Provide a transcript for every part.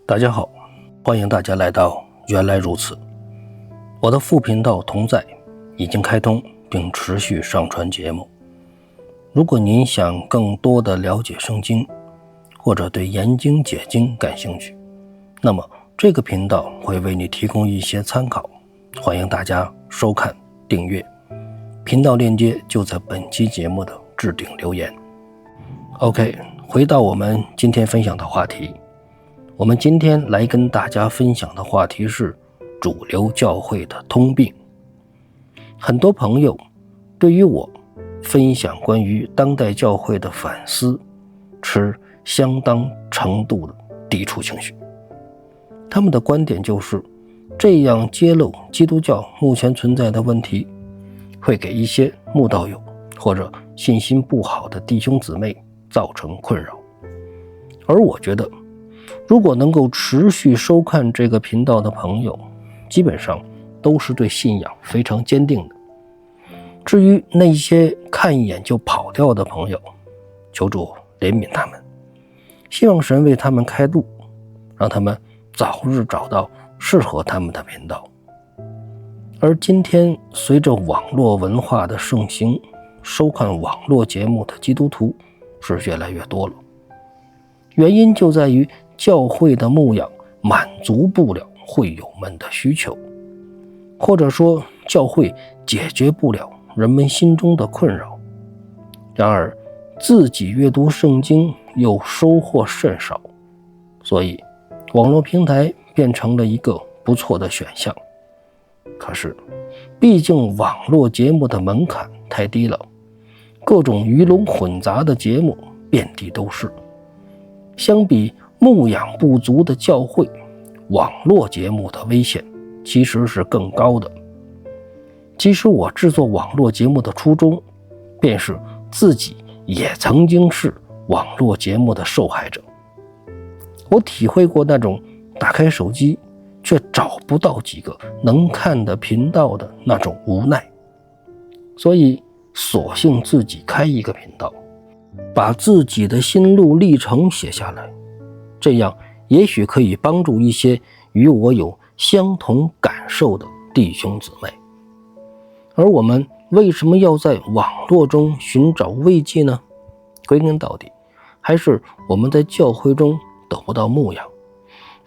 大家好，欢迎大家来到原来如此。我的副频道同在已经开通并持续上传节目。如果您想更多的了解圣经，或者对研经解经感兴趣，那么这个频道会为你提供一些参考，欢迎大家收看订阅。频道链接就在本期节目的置顶留言。OK， 回到我们今天分享的话题。我们今天来跟大家分享的话题是主流教会的通病。很多朋友对于我分享关于当代教会的反思持相当程度的抵触情绪。他们的观点就是这样揭露基督教目前存在的问题，会给一些慕道友或者信心不好的弟兄姊妹造成困扰。而我觉得如果能够持续收看这个频道的朋友，基本上都是对信仰非常坚定的。至于那些看一眼就跑掉的朋友，求主怜悯他们，希望神为他们开路，让他们早日找到适合他们的频道。而今天随着网络文化的盛行，收看网络节目的基督徒是越来越多了。原因就在于教会的牧养满足不了会友们的需求，或者说教会解决不了人们心中的困扰。然而自己阅读圣经又收获甚少，所以网络平台变成了一个不错的选项。可是毕竟网络节目的门槛太低了，各种鱼龙混杂的节目遍地都是。相比牧养不足的教会，网络节目的危险其实是更高的。其实我制作网络节目的初衷，便是自己也曾经是网络节目的受害者。我体会过那种打开手机却找不到几个能看的频道的那种无奈，所以索性自己开一个频道，把自己的心路历程写下来，这样也许可以帮助一些与我有相同感受的弟兄姊妹。而我们为什么要在网络中寻找慰藉呢？归根到底，还是我们在教会中得不到牧养。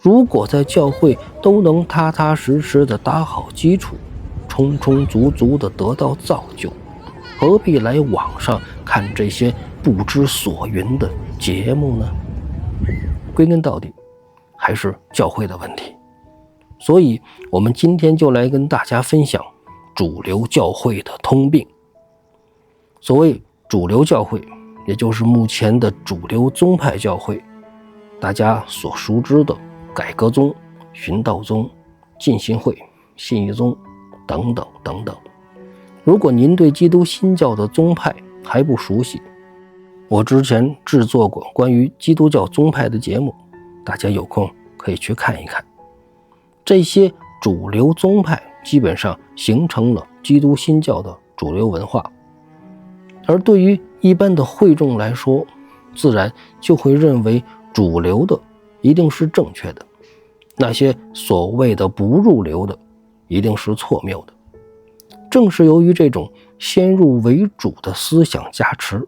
如果在教会都能踏踏实实的打好基础，充充足足的得到造就，何必来网上看这些不知所云的节目呢？归根到底，还是教会的问题。所以我们今天就来跟大家分享主流教会的通病。所谓主流教会，也就是目前的主流宗派教会，大家所熟知的改革宗、寻道宗、浸信会、信义宗等等等等。如果您对基督新教的宗派还不熟悉，我之前制作过关于基督教宗派的节目，大家有空可以去看一看。这些主流宗派基本上形成了基督新教的主流文化，而对于一般的会众来说，自然就会认为主流的一定是正确的，那些所谓的不入流的一定是错谬的。正是由于这种先入为主的思想加持，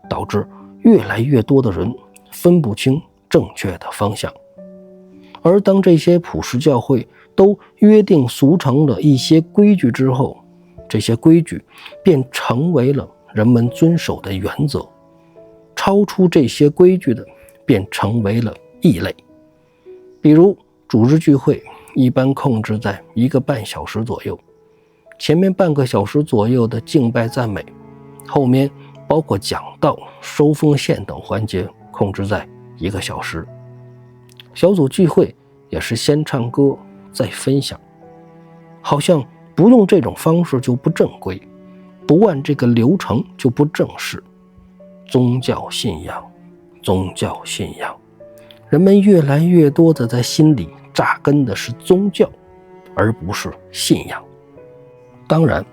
导致越来越多的人分不清正确的方向。而当这些普世教会都约定俗成了一些规矩之后，这些规矩便成为了人们遵守的原则，超出这些规矩的便成为了异类。比如主日聚会一般控制在1个半小时左右，前面半个小时左右的敬拜赞美，后面包括讲道、收奉献等环节控制在1个小时。小组聚会也是先唱歌再分享，好像不用这种方式就不正规，不按这个流程就不正式。宗教信仰，宗教信仰，人们越来越多的在心里扎根的是宗教，而不是信仰。当然，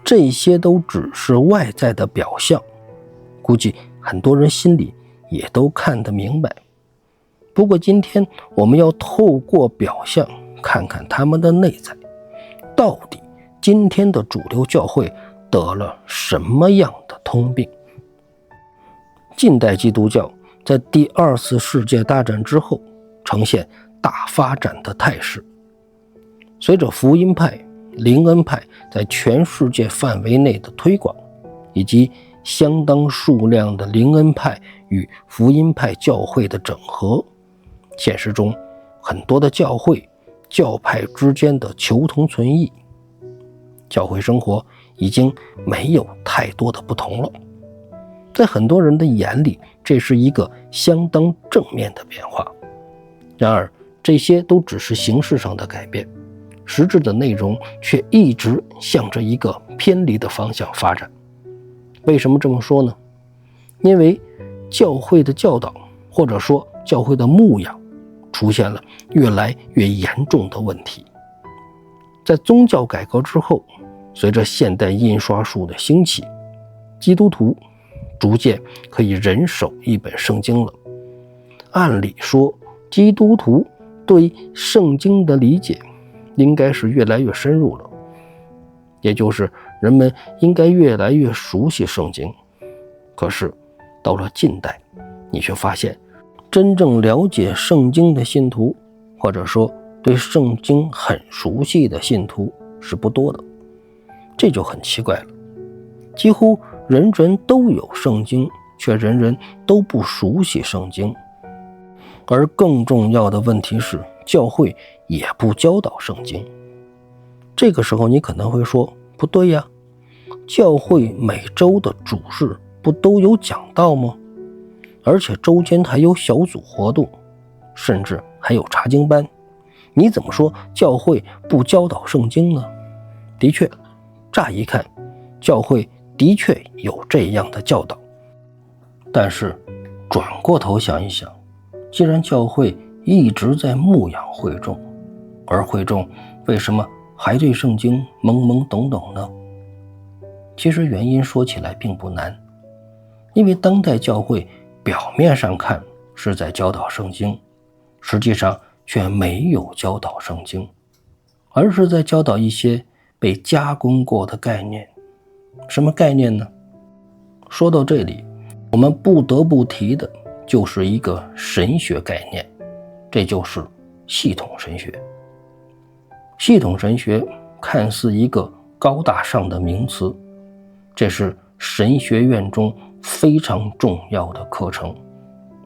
这些都只是外在的表象，估计很多人心里也都看得明白。不过今天我们要透过表象看看他们的内在，到底今天的主流教会得了什么样的通病。近代基督教在第二次世界大战之后呈现大发展的态势，随着福音派、灵恩派在全世界范围内的推广，以及相当数量的灵恩派与福音派教会的整合，现实中很多的教会、教派之间的求同存异，教会生活已经没有太多的不同了。在很多人的眼里，这是一个相当正面的变化。然而，这些都只是形式上的改变，实质的内容却一直向着一个偏离的方向发展。为什么这么说呢？因为教会的教导，或者说教会的牧养，出现了越来越严重的问题。在宗教改革之后，随着现代印刷术的兴起，基督徒逐渐可以人手一本圣经了。按理说，基督徒对圣经的理解应该是越来越深入了，也就是人们应该越来越熟悉圣经。可是到了近代，你却发现真正了解圣经的信徒，或者说对圣经很熟悉的信徒是不多的。这就很奇怪了，几乎人人都有圣经，却人人都不熟悉圣经。而更重要的问题是，教会也不教导圣经。这个时候你可能会说，不对呀，教会每周的主日不都有讲道吗？而且周间还有小组活动，甚至还有查经班，你怎么说教会不教导圣经呢？的确，乍一看，教会的确有这样的教导。但是转过头想一想，既然教会一直在牧养会众，而会众为什么还对圣经懵懵懂懂呢？其实原因说起来并不难，因为当代教会表面上看是在教导圣经，实际上却没有教导圣经，而是在教导一些被加工过的概念。什么概念呢？说到这里，我们不得不提的就是一个神学概念，这就是系统神学。系统神学看似一个高大上的名词，这是神学院中非常重要的课程，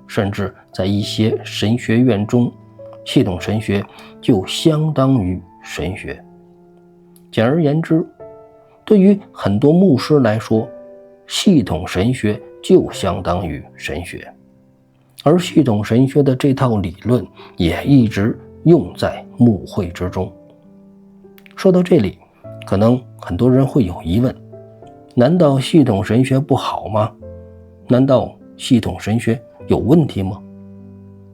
甚至在一些神学院中，系统神学就相当于神学。简而言之，对于很多牧师来说，系统神学就相当于神学，而系统神学的这套理论也一直用在牧会之中。说到这里，可能很多人会有疑问，难道系统神学不好吗？难道系统神学有问题吗？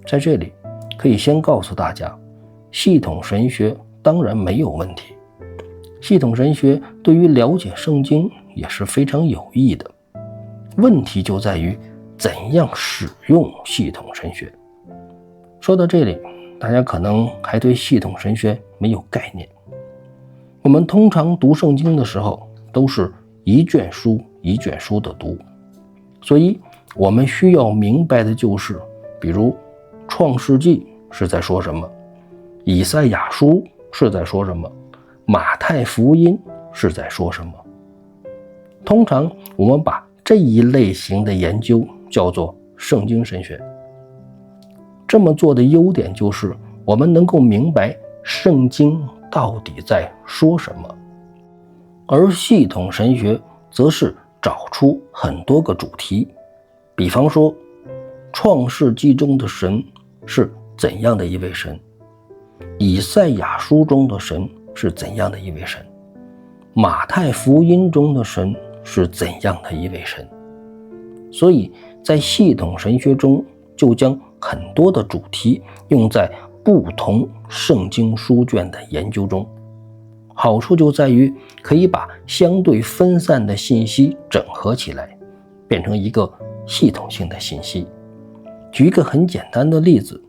在这里可以先告诉大家，系统神学当然没有问题，系统神学对于了解圣经也是非常有益的。问题就在于怎样使用系统神学。说到这里，大家可能还对系统神学没有概念。我们通常读圣经的时候，都是一卷书一卷书的读，所以我们需要明白的就是，比如创世纪是在说什么，以赛亚书是在说什么，马太福音是在说什么。通常我们把这一类型的研究叫做圣经神学。这么做的优点就是我们能够明白圣经到底在说什么，而系统神学则是找出很多个主题，比方说创世纪中的神是怎样的一位神，以赛亚书中的神是怎样的一位神，马太福音中的神是怎样的一位神。所以在系统神学中，就将很多的主题用在不同圣经书卷的研究中。好处就在于可以把相对分散的信息整合起来，变成一个系统性的信息。举一个很简单的例子，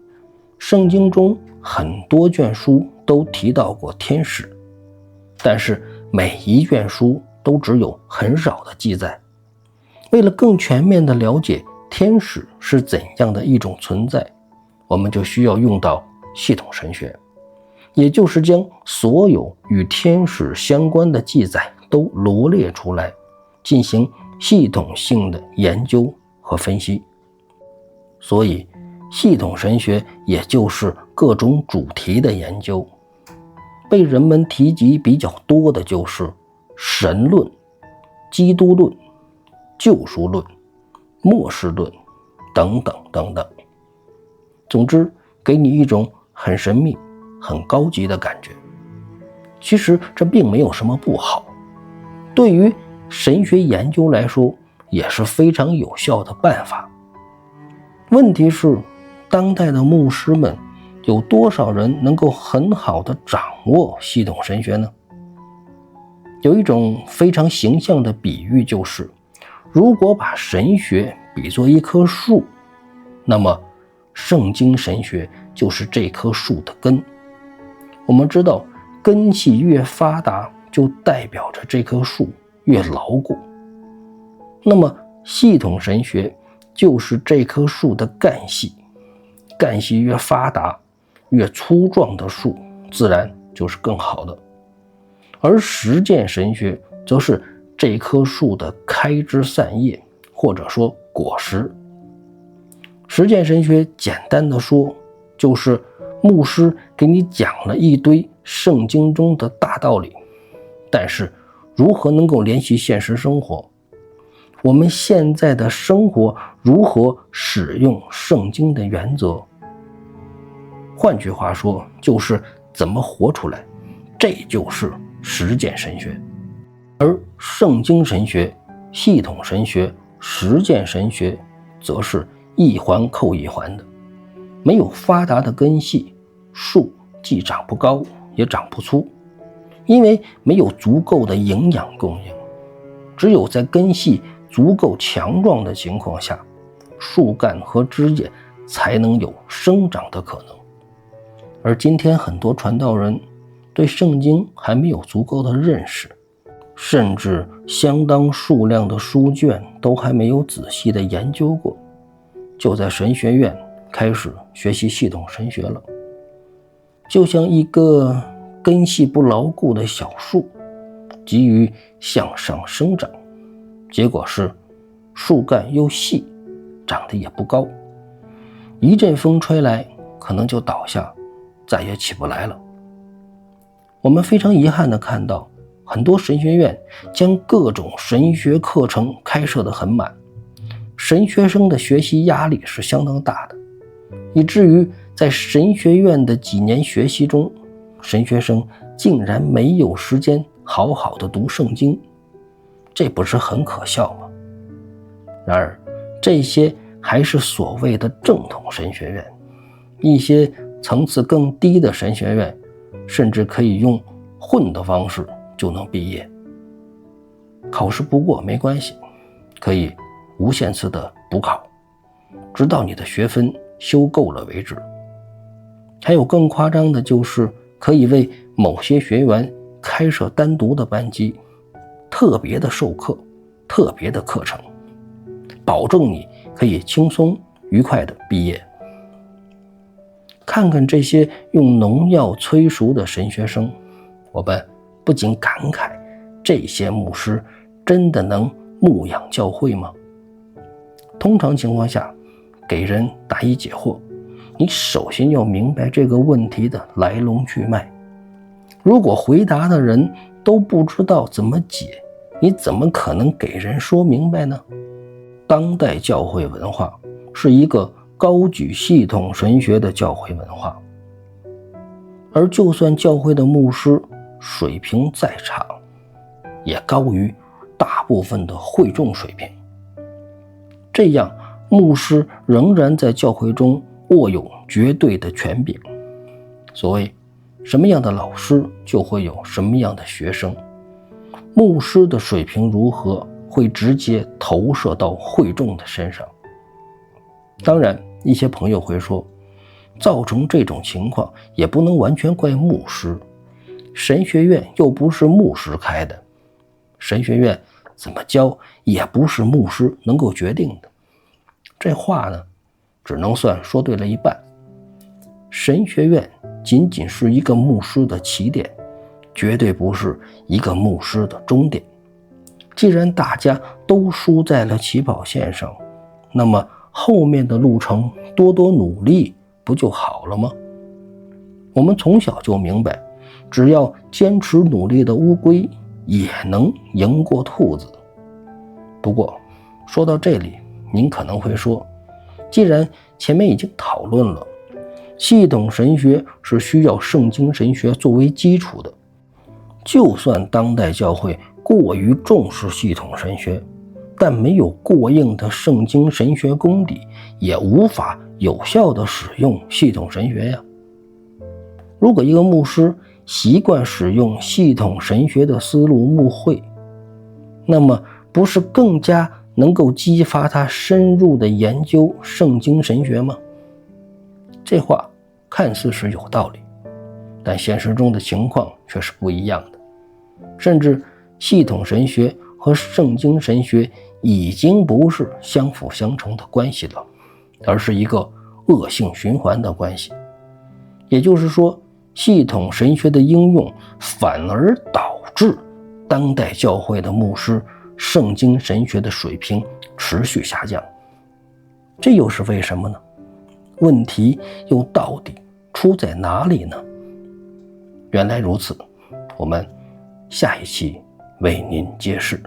圣经中很多卷书都提到过天使，但是每一卷书都只有很少的记载。为了更全面地了解天使是怎样的一种存在，我们就需要用到系统神学，也就是将所有与天使相关的记载都罗列出来，进行系统性的研究和分析。所以系统神学也就是各种主题的研究。被人们提及比较多的就是神论、基督论、救赎论、末世论等等等等。总之，给你一种很神秘、很高级的感觉。其实这并没有什么不好，对于神学研究来说也是非常有效的办法。问题是，当代的牧师们有多少人能够很好的掌握系统神学呢？有一种非常形象的比喻，就是如果把神学比作一棵树，那么圣经神学就是这棵树的根。我们知道，根系越发达，就代表着这棵树越牢固。那么系统神学就是这棵树的干系，干系越发达越粗壮的树自然就是更好的。而实践神学则是这棵树的开枝散叶，或者说果实。实践神学简单的说，就是牧师给你讲了一堆圣经中的大道理，但是如何能够联系现实生活？我们现在的生活如何使用圣经的原则？换句话说，就是怎么活出来，这就是实践神学。而圣经神学、系统神学、实践神学则是一环扣一环的。没有发达的根系，树既长不高也长不粗，因为没有足够的营养供应。只有在根系足够强壮的情况下，树干和枝叶才能有生长的可能。而今天很多传道人对圣经还没有足够的认识，甚至相当数量的书卷都还没有仔细的研究过，就在神学院开始学习系统神学了。就像一个根系不牢固的小树，急于向上生长，结果是树干又细，长得也不高，一阵风吹来可能就倒下，再也起不来了。我们非常遗憾地看到，很多神学院将各种神学课程开设得很满，神学生的学习压力是相当大的，以至于在神学院的几年学习中，神学生竟然没有时间好好的读圣经，这不是很可笑吗？然而，这些还是所谓的正统神学院，一些层次更低的神学院甚至可以用混的方式就能毕业。考试不过没关系，可以无限次的补考，直到你的学分修够了为止。还有更夸张的，就是可以为某些学员开设单独的班级，特别的授课，特别的课程，保证你可以轻松愉快的毕业。看看这些用农药催熟的神学生，我们不禁感慨，这些牧师真的能牧养教会吗？通常情况下，给人答疑解惑，你首先要明白这个问题的来龙去脉。如果回答的人都不知道怎么解，你怎么可能给人说明白呢？当代教会文化是一个高举系统神学的教会文化，而就算教会的牧师水平再差，也高于大部分的会众水平。这样，牧师仍然在教会中握有绝对的权柄。所谓什么样的老师，就会有什么样的学生。牧师的水平如何，会直接投射到会众的身上。当然，一些朋友会说，造成这种情况也不能完全怪牧师，神学院又不是牧师开的，神学院怎么教也不是牧师能够决定的。这话呢，只能算说对了一半。神学院仅仅是一个牧师的起点，绝对不是一个牧师的终点。既然大家都输在了起跑线上，那么后面的路程多多努力不就好了吗？我们从小就明白，只要坚持努力的乌龟也能赢过兔子。不过说到这里，您可能会说，既然前面已经讨论了系统神学是需要圣经神学作为基础的，就算当代教会过于重视系统神学，但没有过硬的圣经神学功底，也无法有效地使用系统神学呀。如果一个牧师习惯使用系统神学的思路牧会，那么不是更加能够激发他深入的研究圣经神学吗？这话看似是有道理，但现实中的情况却是不一样的。甚至系统神学和圣经神学已经不是相辅相成的关系了，而是一个恶性循环的关系。也就是说，系统神学的应用反而导致当代教会的牧师圣经神学的水平持续下降。这又是为什么呢？问题又到底出在哪里呢？原来如此，我们下一期为您揭示。